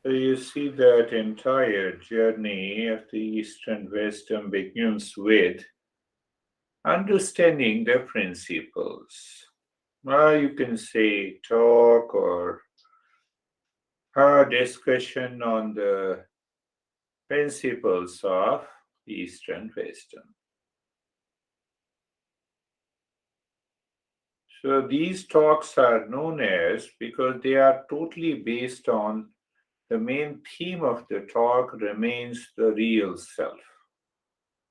So you see that entire journey of the Eastern wisdom begins with understanding the principles. You can say talk or discussion on the principles of Eastern wisdom. So these talks are known as because they are totally based on the main theme of the talk remains the real self,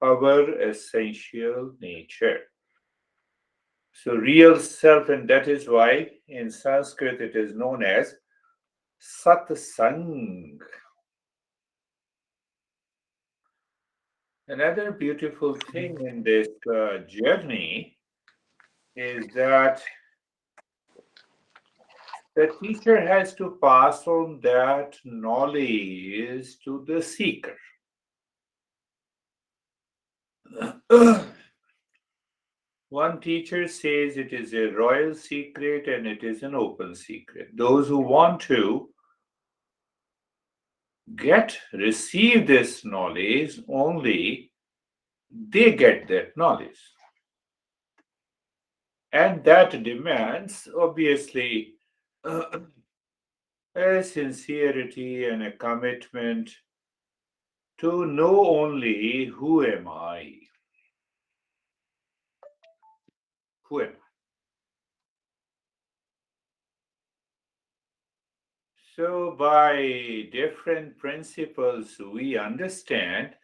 our essential nature. So real self, and that is why in Sanskrit it is known as satsang. Another beautiful thing in this journey is that the teacher has to pass on that knowledge to the seeker. One teacher says it is a royal secret and it is an open secret. Those who want to receive this knowledge, only they get that knowledge. And that demands, obviously, a sincerity and a commitment to know only who am I? Who am I? So, by different principles, we understand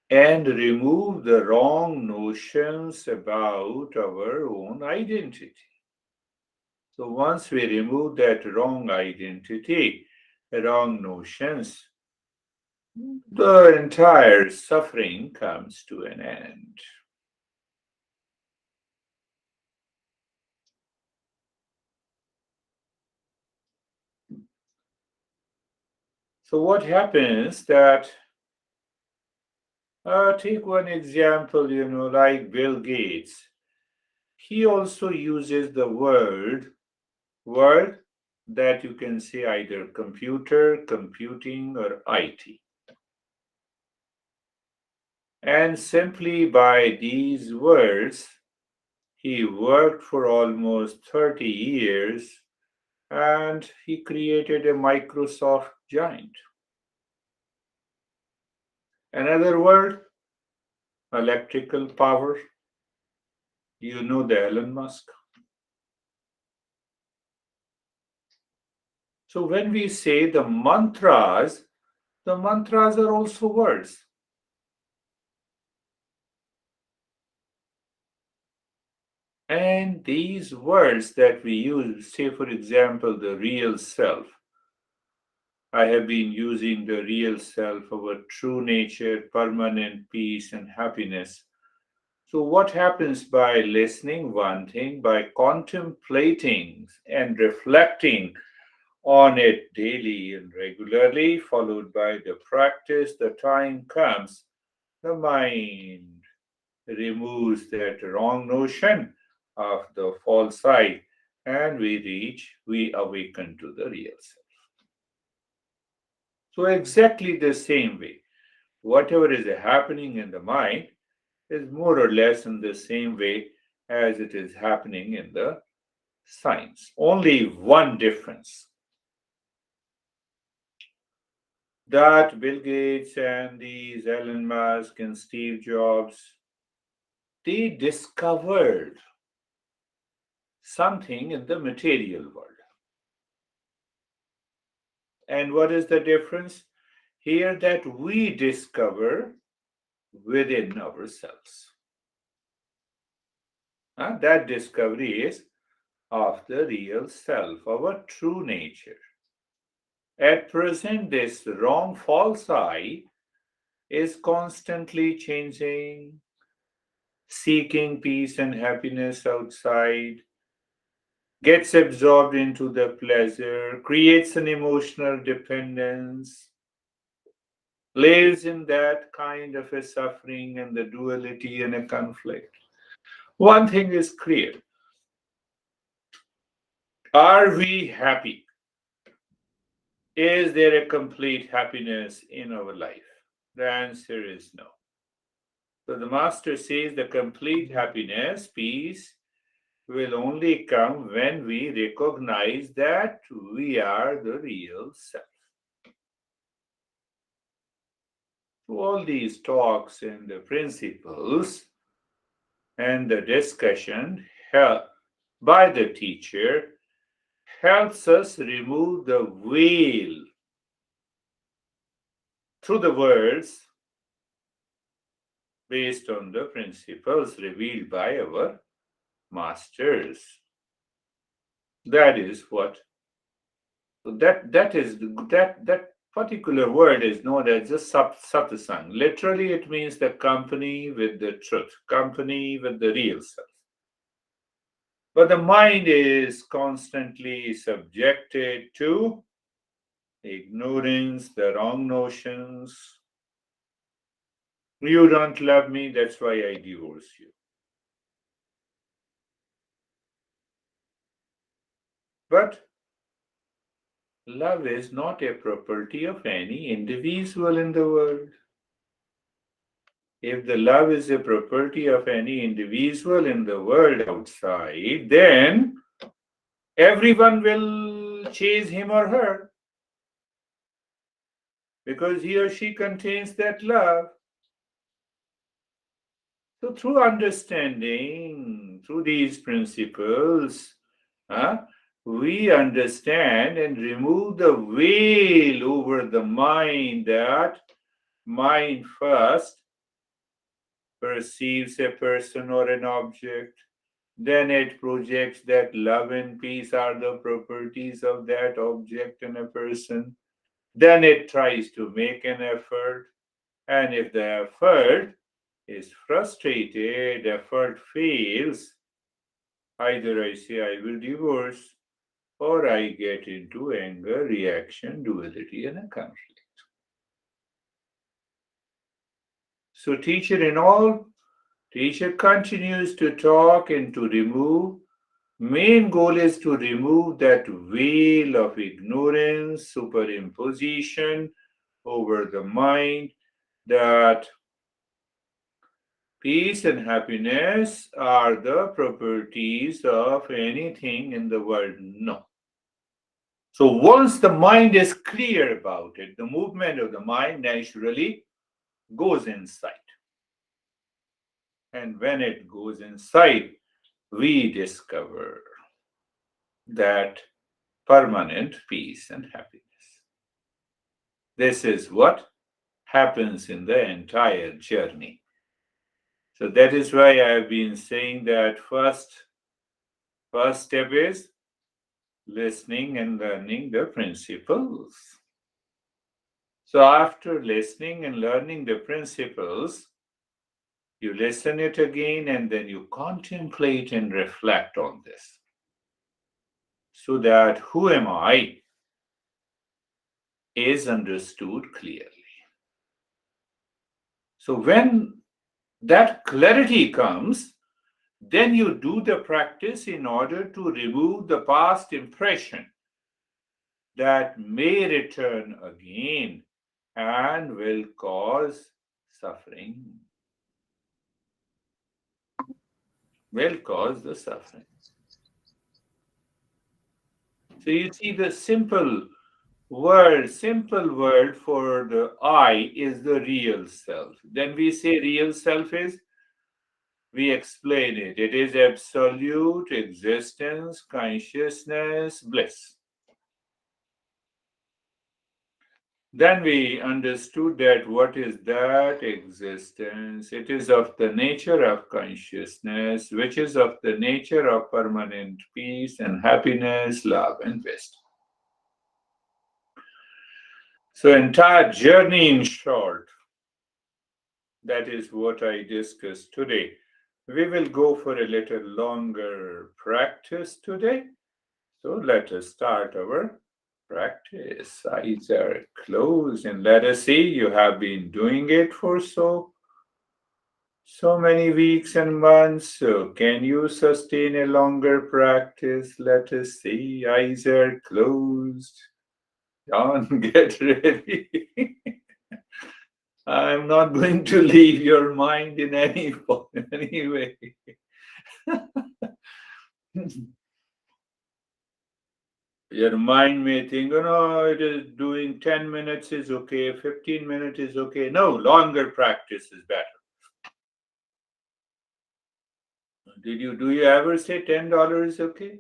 and remove the wrong notions about our own identity. So, once we remove that wrong identity, wrong notions, the entire suffering comes to an end. So, what happens that take one example, like Bill Gates. He also uses the word that you can say either computer, computing, or IT. And simply by these words, he worked for almost 30 years and he created a Microsoft giant. Another word, electrical power. You know the Elon Musk. So when we say the mantras are also words. And these words that we use, say for example, the real self. I have been using the real self, our true nature, permanent peace and happiness. So, what happens by listening? One thing, by contemplating and reflecting on it daily and regularly, followed by the practice, the time comes, the mind removes that wrong notion of the false I, and we awaken to the real self. So, exactly the same way, whatever is happening in the mind is more or less in the same way as it is happening in the science. Only one difference that Bill Gates and these Elon Musk and Steve Jobs, they discovered something in the material world. And what is the difference? Here that we discover within ourselves. That discovery is of the real self, our true nature. At present, this wrong false I is constantly changing, seeking peace and happiness outside, gets absorbed into the pleasure, creates an emotional dependence, lives in that kind of a suffering and the duality and a conflict. One thing is clear, are we happy? Is there a complete happiness in our life? The answer is no. So the Master says the complete happiness, peace, will only come when we recognize that we are the real self. So all these talks and the principles and the discussion by the teacher helps us remove the veil through the words based on the principles revealed by our masters. That is what that particular word is known as the satsang. Literally, it means the company with the truth, company with the real self. But the mind is constantly subjected to ignorance, the wrong notions. You don't love me, that's why I divorce you. But love is not a property of any individual in the world. If the love is a property of any individual in the world outside, then everyone will chase him or her because he or she contains that love. So, through understanding, through these principles, huh, we understand and remove the veil over the mind that mind first perceives a person or an object, then it projects that love and peace are the properties of that object and a person. Then it tries to make an effort, and if the effort is frustrated, effort fails, either I say I will divorce or I get into anger, reaction, duality, and a conflict. So, teacher continues to talk and to remove. Main goal is to remove that veil of ignorance, superimposition over the mind, that peace and happiness are the properties of anything in the world. No. So once the mind is clear about it, the movement of the mind naturally goes inside. And when it goes inside, we discover that permanent peace and happiness. This is what happens in the entire journey. So that is why I have been saying that first step is listening and learning the principles. So after listening and learning the principles, you listen it again and then you contemplate and reflect on this. So that who am I is understood clearly. So when that clarity comes, then you do the practice in order to remove the past impression that may return again and will cause suffering, will cause the suffering. So you see the simple word for the I is the real self. Then we say real self is, we explain it. It is absolute existence, consciousness, bliss. Then we understood that what is that existence? It is of the nature of consciousness, which is of the nature of permanent peace and happiness, love and wisdom. So entire journey in short, that is what I discussed today. We will go for a little longer practice today. So let us start our practice. Eyes are closed and let us see. You have been doing it for so many weeks and months. So can you sustain a longer practice? Let us see. Eyes are closed. John, get ready. I'm not going to leave your mind in any way. Your mind may think, oh no, it is doing 10 minutes is okay, 15 minutes is okay. No, longer practice is better. Do you ever say $10 is okay?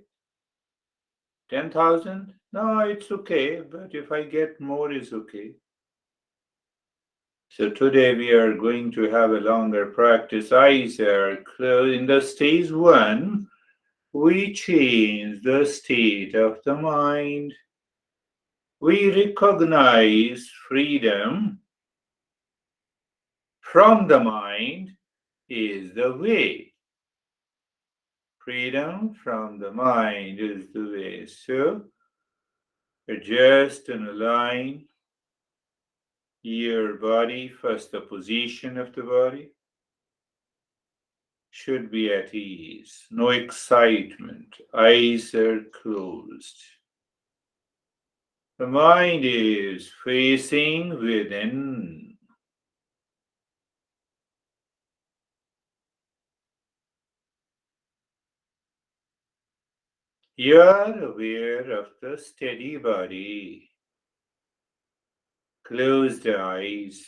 10,000? No, it's okay, but if I get more, is okay. So today we are going to have a longer practice. Eyes are closed. In the stage one, we change the state of the mind. We recognize freedom from the mind is the way. Freedom from the mind is the way. So adjust and align your body. First, the position of the body should be at ease. No excitement. Eyes are closed. The mind is facing within. You are aware of the steady body. Closed eyes.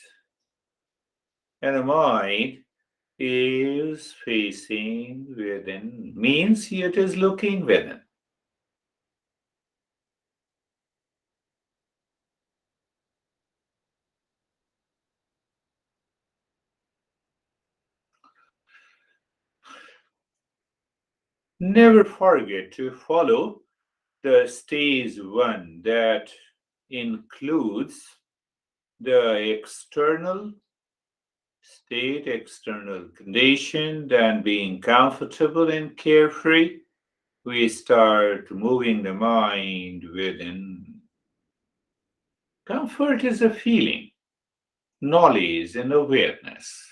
And the mind is facing within. Means it is looking within. Never forget to follow the stage one that includes the external state, external condition, then being comfortable and carefree, we start moving the mind within. Comfort is a feeling, knowledge and awareness.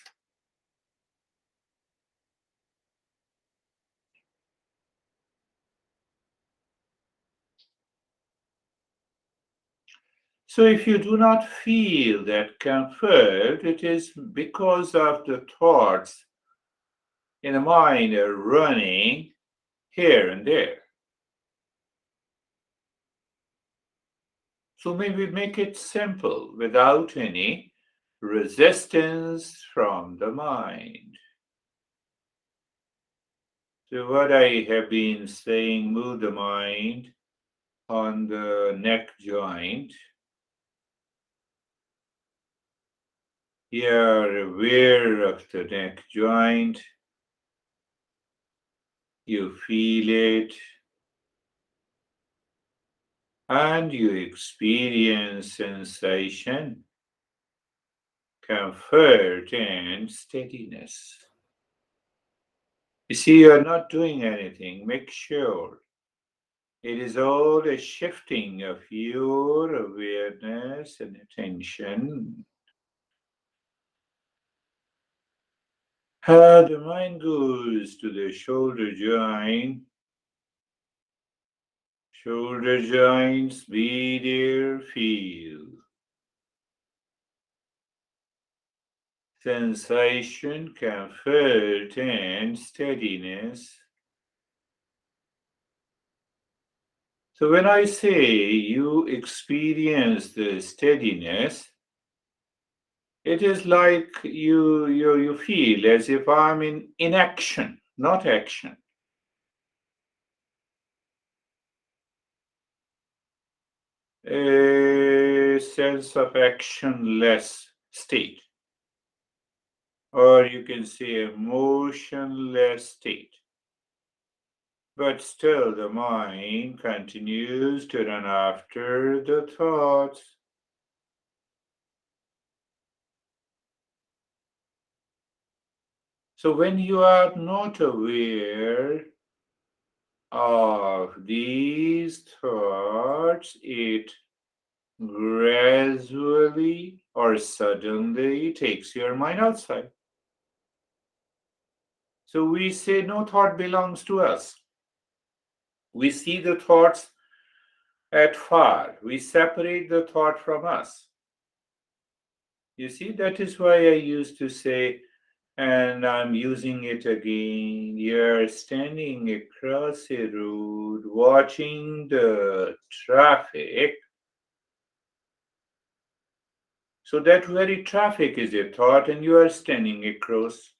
So if you do not feel that comfort, it is because of the thoughts in the mind are running here and there. So maybe make it simple without any resistance from the mind. So, what I have been saying, move the mind on the neck joint. You are aware of the neck joint. You feel it and you experience sensation, comfort, and steadiness. You see, you're not doing anything. Make sure it is all a shifting of your awareness and attention. The mind goes to the shoulder joint. Shoulder joints, be there, feel. Sensation, comfort, and steadiness. So when I say you experience the steadiness, it is like you feel as if I'm in inaction, not action. A sense of actionless state, or you can say a motionless state. But still, the mind continues to run after the thoughts. So, when you are not aware of these thoughts, it gradually or suddenly takes your mind outside. So, we say no thought belongs to us. We see the thoughts At far, we separate the thought from us. You see, that is why I used to say, and I'm using it again. You're standing across a road watching the traffic. So that very traffic is a thought, and you are standing across.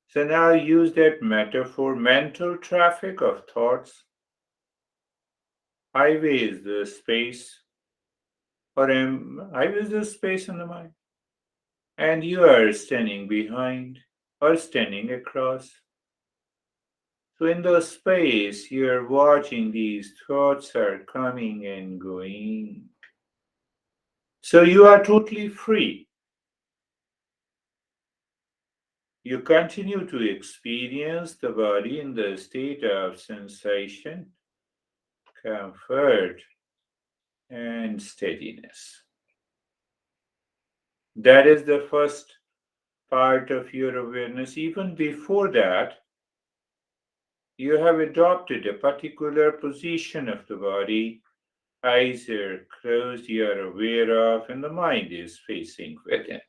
So now use that metaphor mental traffic of thoughts. Highway is the space, highway is the space in the mind. And you are standing behind or standing across. So in the space, you're watching these thoughts are coming and going. So you are totally free. You continue to experience the body in the state of sensation, comfort, and steadiness. That is the first part of your awareness. Even before that, you have adopted a particular position of the body. Eyes are closed, you are aware of, and the mind is facing within.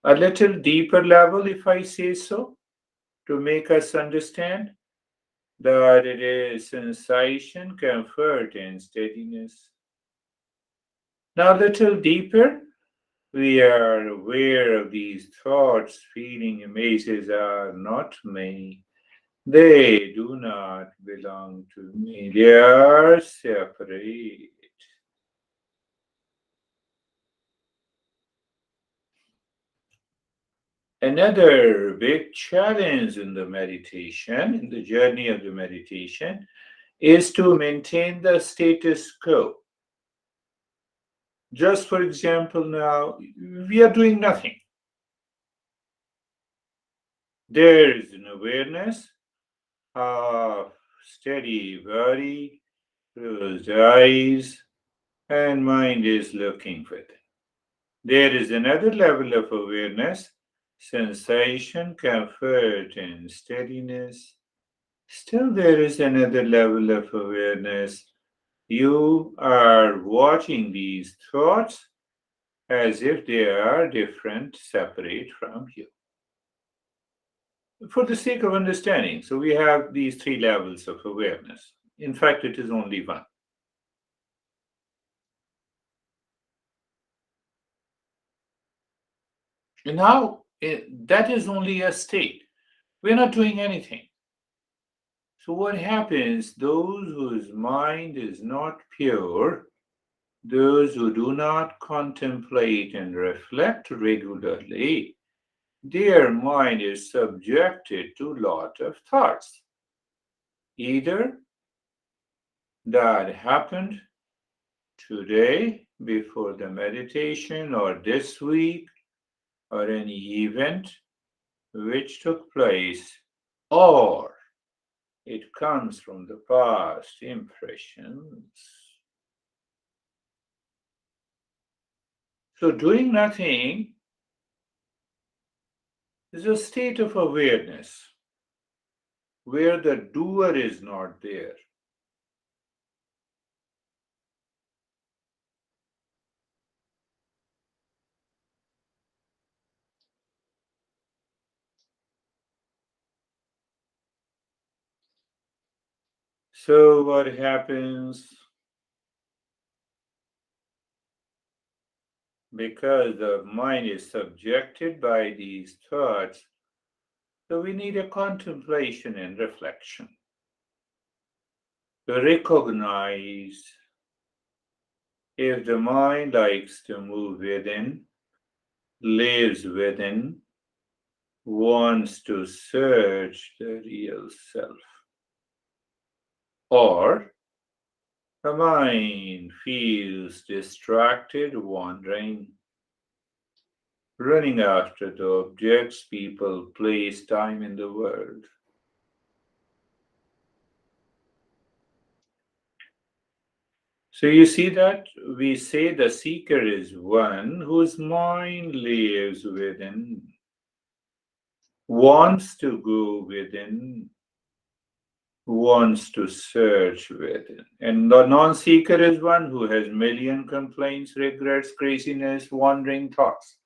A little deeper level, if I say so, to make us understand that it is sensation, comfort, and steadiness. Now, a little deeper, we are aware of these thoughts, feeling, images are not me. They do not belong to me. They are separate. Another big challenge in the meditation, in the journey of the meditation, is to maintain the status quo. Just for example, now we are doing nothing. There is an awareness of steady body, closed eyes, and mind is looking within. There is another level of awareness, sensation, comfort, and steadiness. Still, there is another level of awareness. You are watching these thoughts as if they are different, separate from you. For the sake of understanding, so we have these three levels of awareness. In fact, it is only one. And now, that is only a state. We're not doing anything. So, what happens? Those whose mind is not pure, those who do not contemplate and reflect regularly, their mind is subjected to lot of thoughts. Either that happened today before the meditation or this week or any event which took place, or it comes from the past impressions. So doing nothing is a state of awareness where the doer is not there. So what happens? Because the mind is subjected by these thoughts, so we need a contemplation and reflection to recognize if the mind likes to move within, lives within, wants to search the real self, or the mind feels distracted, wandering, running after the objects, people, place, time in the world. So you see that we say the seeker is one whose mind lives within, wants to go within, wants to search within. And the non seeker is one who has million complaints, regrets, craziness, wandering thoughts,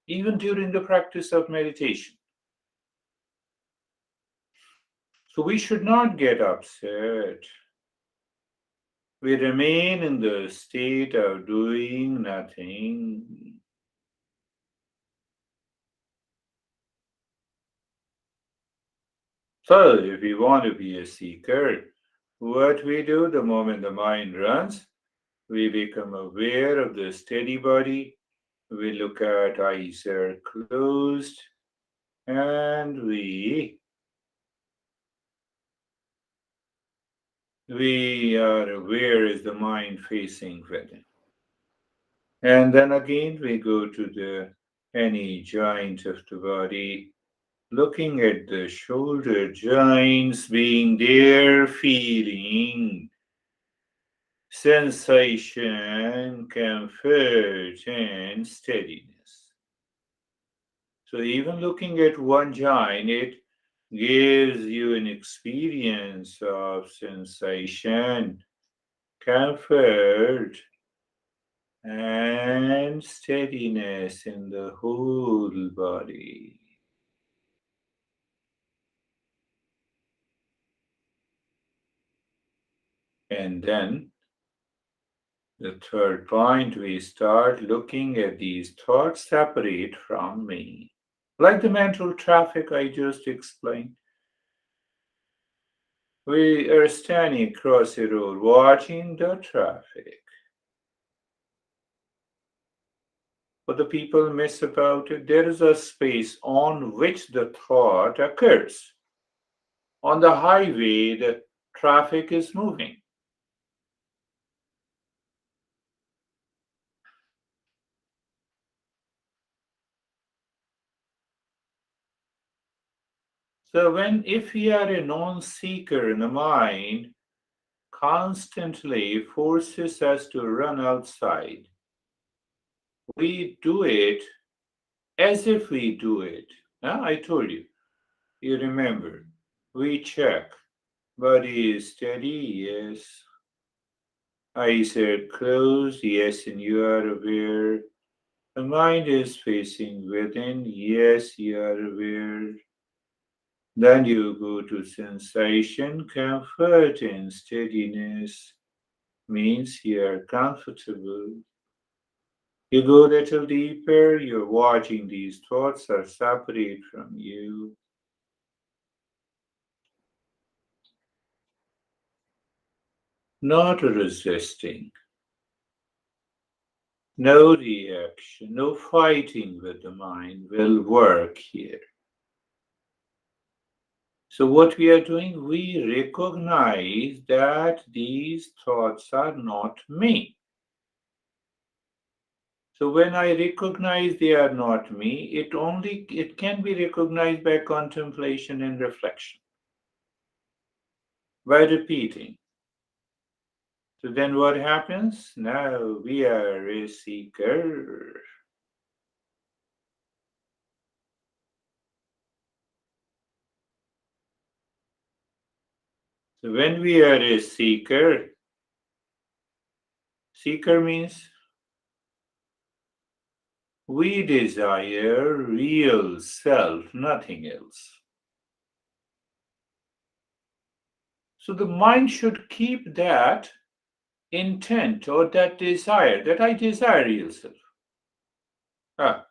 even during the practice of meditation. So we should not get upset. We remain in the state of doing nothing. So, if we want to be a seeker, what we do the moment the mind runs, we become aware of the steady body. We look at eyes are closed and we are aware is the mind facing within. And then again we go to the any joint of the body, looking at the shoulder joints being there, feeling sensation, comfort, and steadiness. So even looking at one joint, it gives you an experience of sensation, comfort, and steadiness in the whole body. And then the third point, we start looking at these thoughts separate from me. Like the mental traffic I just explained. We are standing across a road watching the traffic. What the people miss about it, there is a space on which the thought occurs. On the highway, the traffic is moving. So when if we are a non-seeker in the mind, constantly forces us to run outside. We do it as if we do it. Now, I told you, you remember, we check. Body is steady, yes. Eyes are closed, yes, and you are aware. The mind is facing within, yes, you are aware. Then you go to sensation, comfort, and steadiness means you are comfortable. You go a little deeper, you're watching these thoughts are separate from you. Not resisting, no reaction, no fighting with the mind will work here. So, what we are doing, we recognize that these thoughts are not me. So, when I recognize they are not me, it can be recognized by contemplation and reflection, by repeating. So then what happens? Now we are a seeker. So when we are a seeker, seeker means we desire real self, nothing else. So the mind should keep that intent or that desire, that I desire real self. Ah,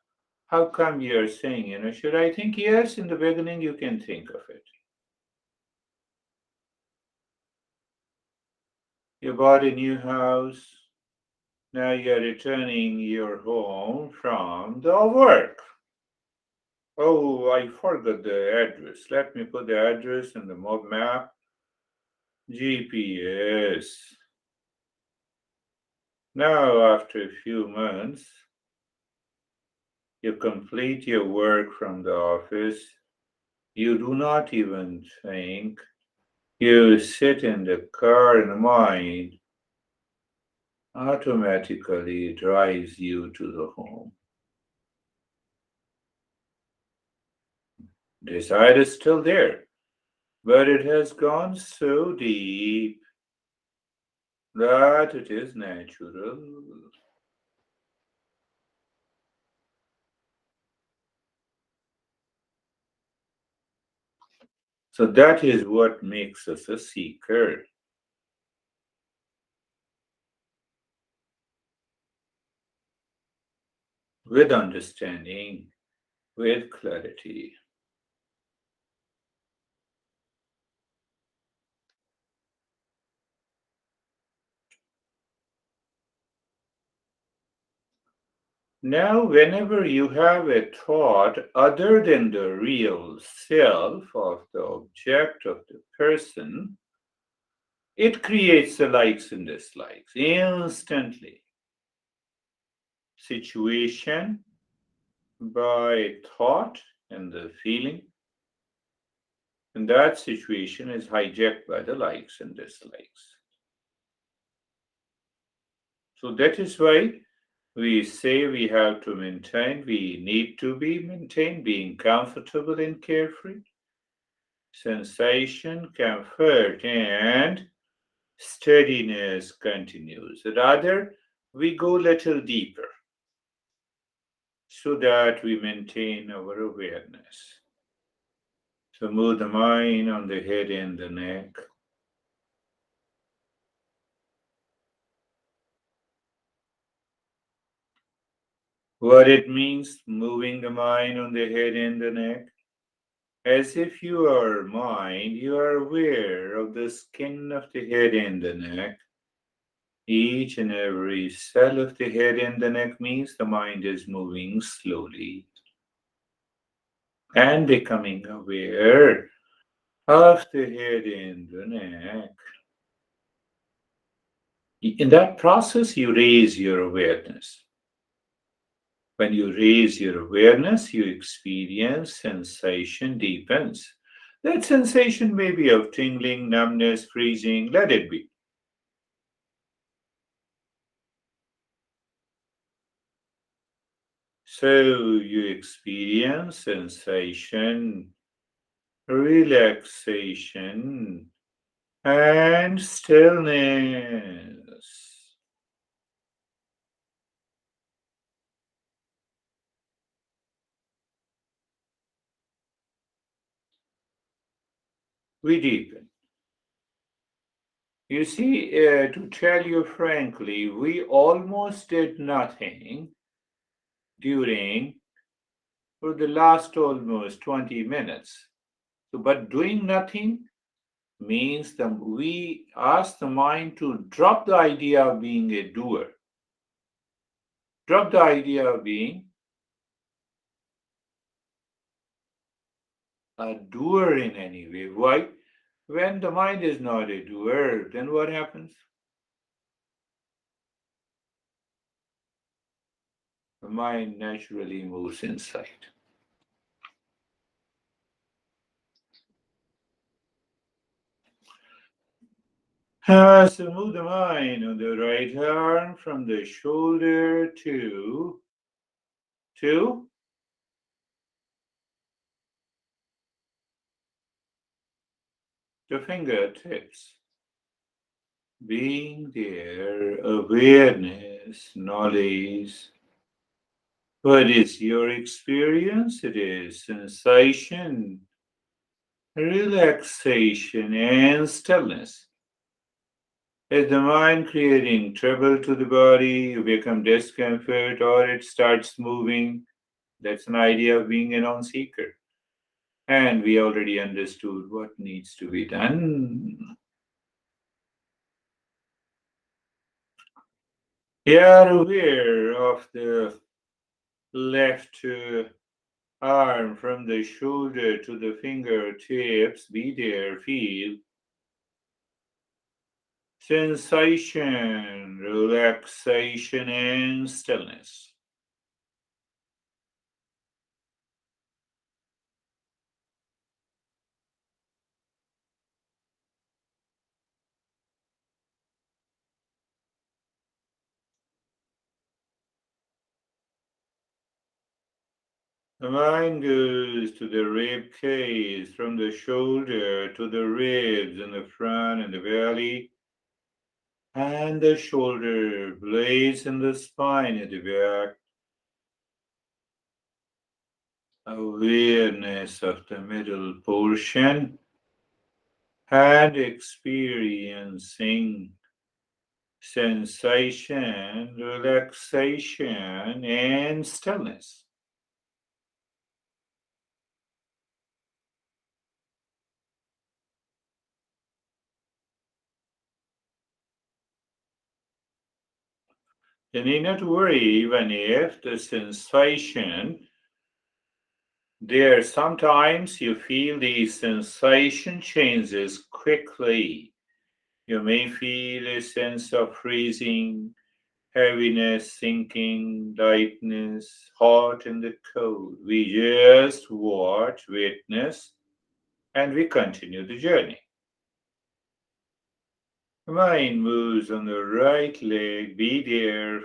how come you're saying, should I think? Yes, in the beginning you can think of it. You bought a new house. Now you're returning your home from the work. Oh, I forgot the address. Let me put the address in the mob map. GPS. Now, after a few months, you complete your work from the office. You do not even think. You sit in the car and the mind automatically drives you to the home. Desire is still there. but it has gone so deep that it is natural. So that is what makes us a seeker, with understanding, with clarity. Now, whenever you have a thought other than the real self of the object of the person, it creates the likes and dislikes instantly. Situation by thought and the feeling, and that situation is hijacked by the likes and dislikes. So that is why we say we have to maintain, we need to be maintained, being comfortable and carefree, sensation, comfort, and steadiness continues. Rather, we go little deeper so that we maintain our awareness. So move the mind on the head and the neck. What it means, moving the mind on the head and the neck. As if you are mind, you are aware of the skin of the head and the neck. Each and every cell of the head and the neck means the mind is moving slowly and becoming aware of the head and the neck. In that process, you raise your awareness. When you raise your awareness, you experience sensation deepens. That sensation may be of tingling, numbness, freezing, let it be. So you experience sensation, relaxation, and stillness. We deepen. You see, to tell you frankly, we almost did nothing during for the last almost 20 minutes. So, but doing nothing means that we ask the mind to drop the idea of being a doer, drop the idea of being a doer in any way. Why? When the mind is not a doer, then what happens? The mind naturally moves inside. So move the mind on the right arm from the shoulder to the fingertips. Being there, awareness, knowledge. What is your experience? It is sensation, relaxation, and stillness. Is the mind creating trouble to the body? You become discomfort or it starts moving. That's an idea of being a non seeker. And we already understood what needs to be done. You are aware of the left arm from the shoulder to the fingertips. Be there, feel sensation, relaxation, and stillness. The mind goes to the rib cage, from the shoulder to the ribs in the front and the belly, and the shoulder blades in the spine at the back. Awareness of the middle portion and experiencing sensation, relaxation, and stillness. You need not worry even if the sensation there sometimes you feel the sensation changes quickly. You may feel a sense of freezing, heaviness, sinking, lightness, hot and the cold. We just watch, witness, and we continue the journey. The mind moves on the right leg, be there,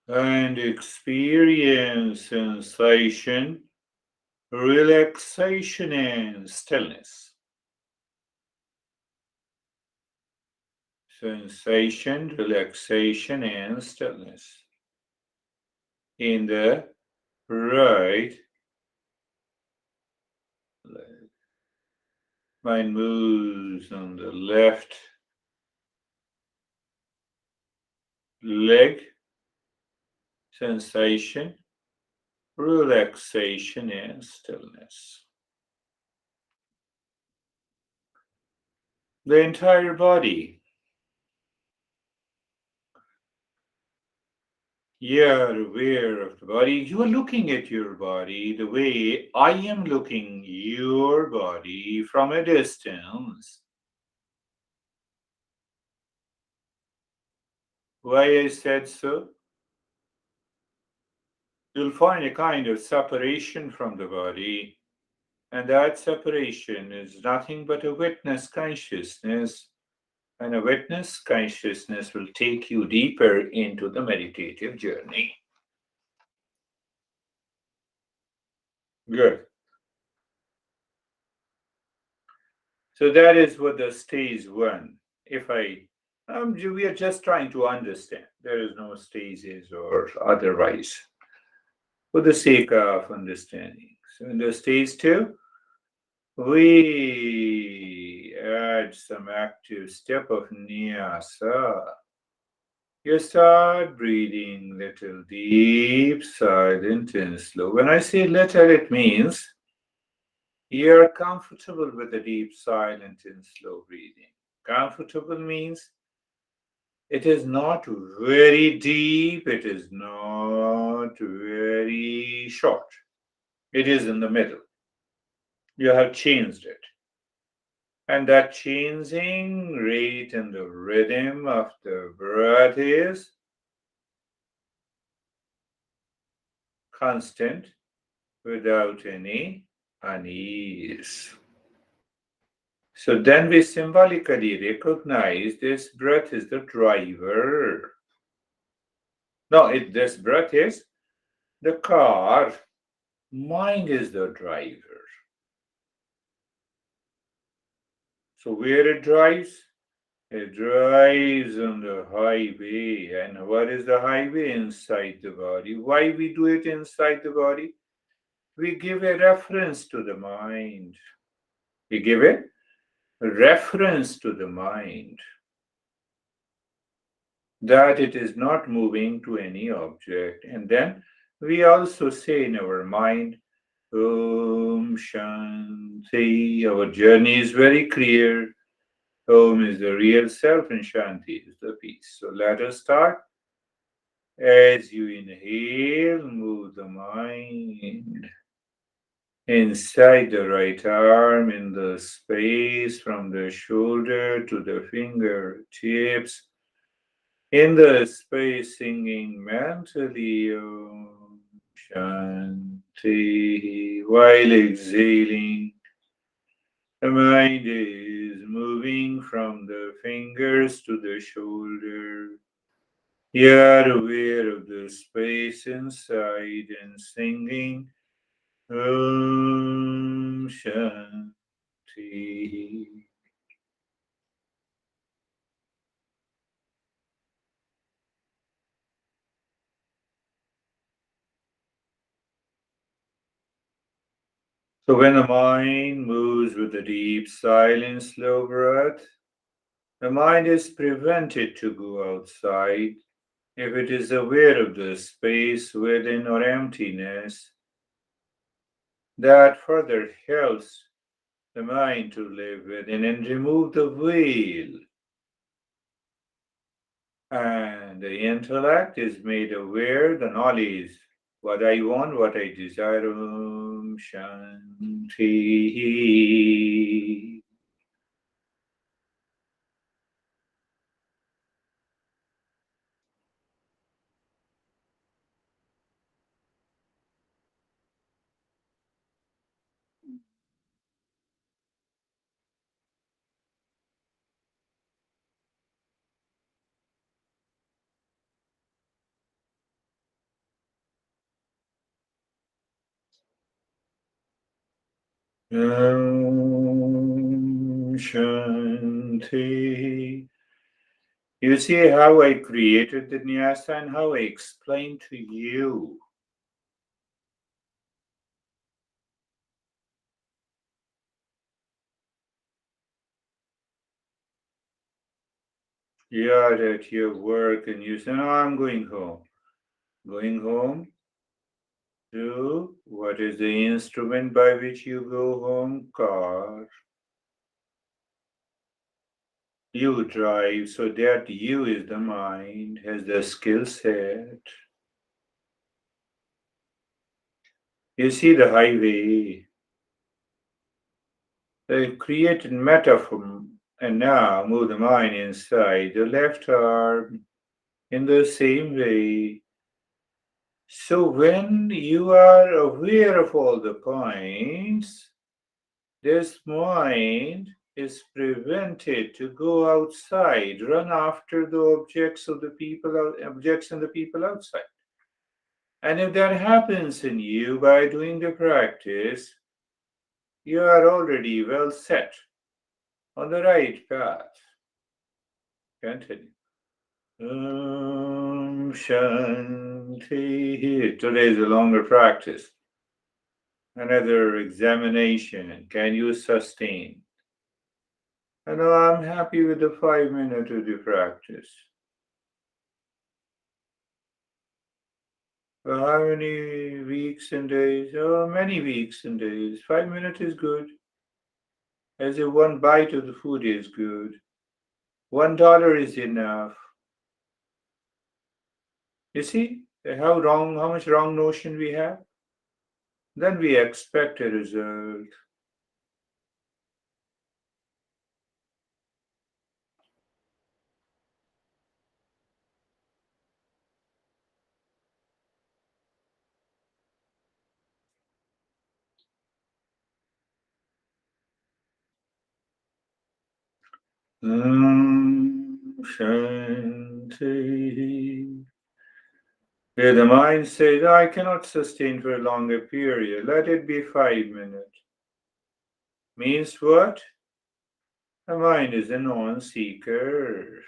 and experience sensation, relaxation, and stillness. Sensation, relaxation, and stillness. In the right leg. Mind moves on the left leg. Sensation, relaxation, and stillness. The entire body. You are aware of the body. You are looking at your body the way I am looking your body from a distance. Why I said so? You'll find a kind of separation from the body, and that separation is nothing but a witness consciousness, and a witness consciousness will take you deeper into the meditative journey. Good. So that is what the stage one. If I, we are just trying to understand. There is no stages or otherwise, for the sake of understanding. So in the stage two, we add some active step of nyasa. You start breathing little deep, silent, and slow. When I say little, it means you're comfortable with the deep, silent, and slow breathing. Comfortable means it is not very deep, it is not very short. It is in the middle. You have changed it. And that changing rate and the rhythm of the breath is constant without any unease. So then we symbolically recognize this breath is the driver. No, this breath is the car. Mind is the driver. So where it drives? It drives on the highway. And what is the highway? Inside the body. Why we do it inside the body? We give a reference to the mind. We give a reference to the mind that it is not moving to any object. And then we also say in our mind, Om Shanti. Our journey is very clear. Om is the real self and Shanti is the peace. So let us start. As you inhale, move the mind inside the right arm in the space from the shoulder to the fingertips. In the space, singing mentally Om Shanti. While exhaling, the mind is moving from the fingers to the shoulder. You're aware of the space inside and singing Om Shanti. So when the mind moves with a deep, silent, slow breath, the mind is prevented to go outside if it is aware of the space within or emptiness. That further helps the mind to live within and remove the veil. And the intellect is made aware, the knowledge, what I want, what I desire. Om Shanti. Om Shanti. You see how I created the nyasa and how I explained to you. You are at your work and you say, no, I'm going home. Going home to what is the instrument by which you go home? Car. You drive, so that you is the mind, has the skill set. You see the highway, the created metaphor, and now move the mind inside the left arm in the same way. So when you are aware of all the points, this mind is prevented to go outside, run after the objects and the people outside. And if that happens in you by doing the practice, you are already well set on the right path. Continue. Shanti. Today is a longer practice. Another examination. Can you sustain? I know I'm happy with the 5 minutes of the practice. How many weeks and days? Oh, many weeks and days. 5 minutes is good. As if one bite of the food is good. $1 is enough. You see how much wrong notion we have? Then we expect a result. Shanti. Where the mind says, I cannot sustain for a longer period, let it be 5 minutes. Means what? The mind is a non seeker.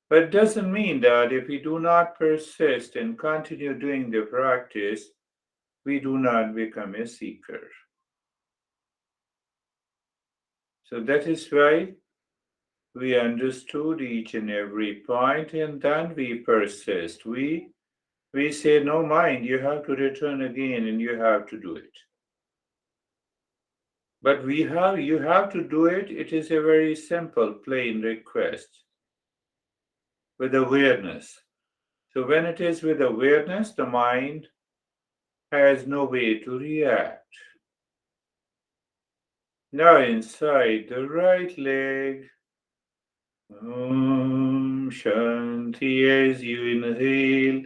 But it doesn't mean that if we do not persist and continue doing the practice, we do not become a seeker. So that is why we understood each and every point and then we persist. We say, no mind, you have to return again and you have to do it. But you have to do it. It is a very simple, plain request with awareness. So when it is with awareness, the mind has no way to react. Now inside the right leg, Om Shanti as you inhale,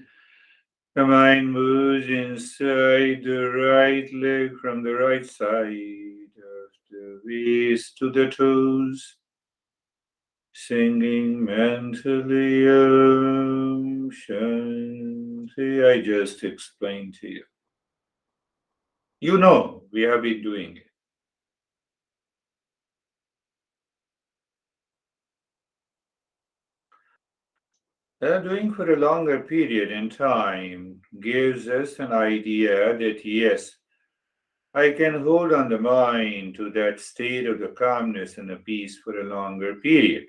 The mind moves inside the right leg from the right side of the waist to the toes, singing mentally Om Shanti. I just explained to you. You know, we have been doing it. Doing for a longer period in time gives us an idea that yes, I can hold on the mind to that state of the calmness and the peace for a longer period.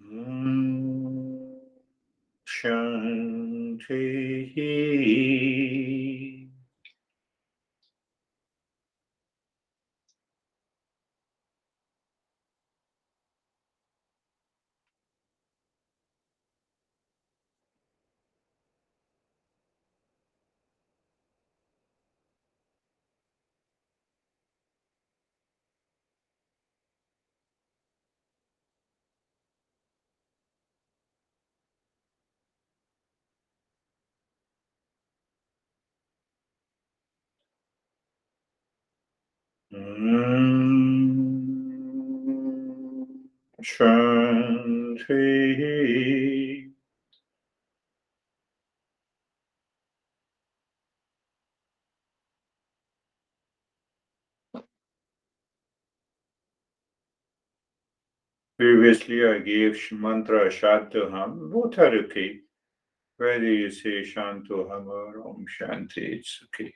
Mm, Shanti. Mm, Shanti. Previously, I gave mantra Shantoham. Both are okay. Whether you say Shantoham or Om Shanti, it's okay.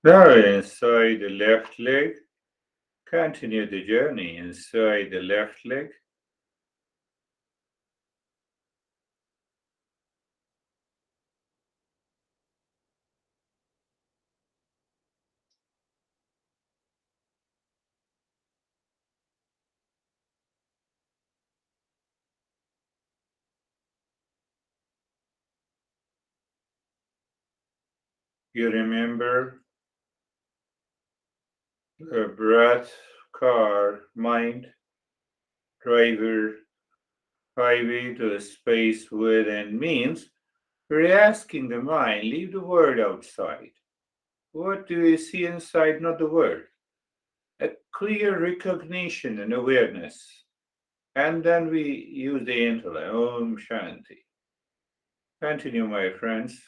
Now, inside the left leg, continue the journey inside the left leg. You remember the breath, car, mind, driver, highway to the space within means we're asking the mind, leave the word outside. What do you see inside, not the word? A clear recognition and awareness. And then we use the intellect, Om Shanti. Continue, my friends.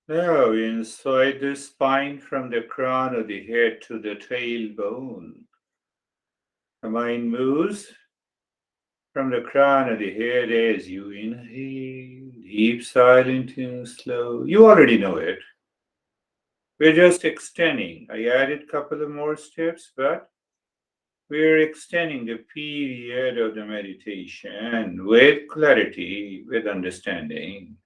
Now, inside the spine from the crown of the head to the tailbone, the mind moves from the crown of the head as you inhale, deep, silent, and slow. You already know it. We're just extending. I added a couple of more steps, but we're extending the period of the meditation with clarity, with understanding.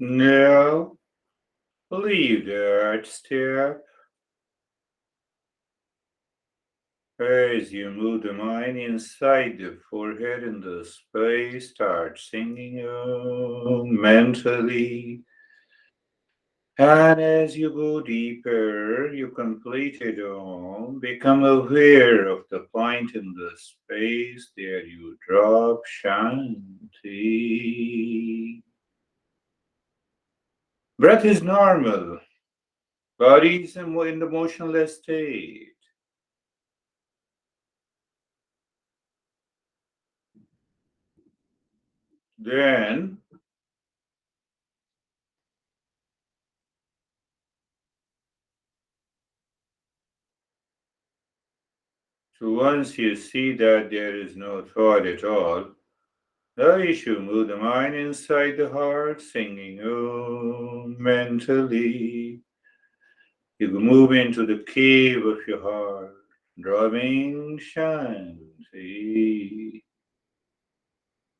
Now, leave that step as you move the mind inside the forehead in the space. Start singing mentally. And as you go deeper, you complete it all. Become aware of the point in the space. There you drop Shanti. Breath is normal. Body is in the motionless state. Then, so once you see that there is no thought at all, now you should move the mind inside the heart, singing Om mentally. You can move into the cave of your heart, drawing Shanti.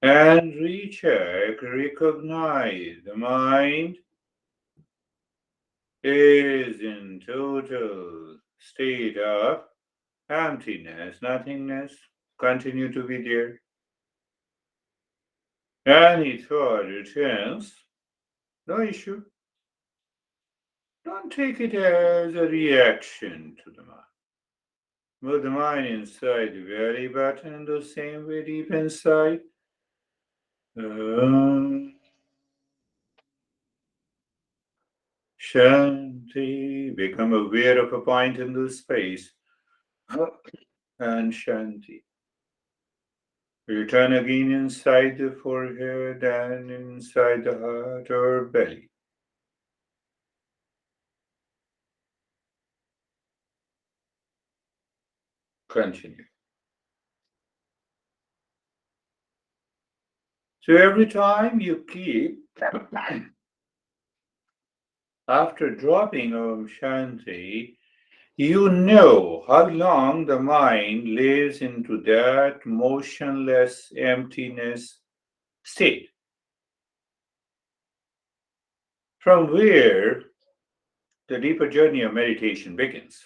And recheck, recognize the mind is in total state of emptiness, nothingness. Continue to be there. Any thought returns, no issue. Don't take it as a reaction to the mind. Move the mind inside the belly button the same way deep inside. Um, Shanti. Become aware of a point in the space. And Shanti. Return again inside the forehead and inside the heart or belly. Continue. So every time you keep, after dropping Om Shanti, you know how long the mind lives into that motionless emptiness state, from where the deeper journey of meditation begins.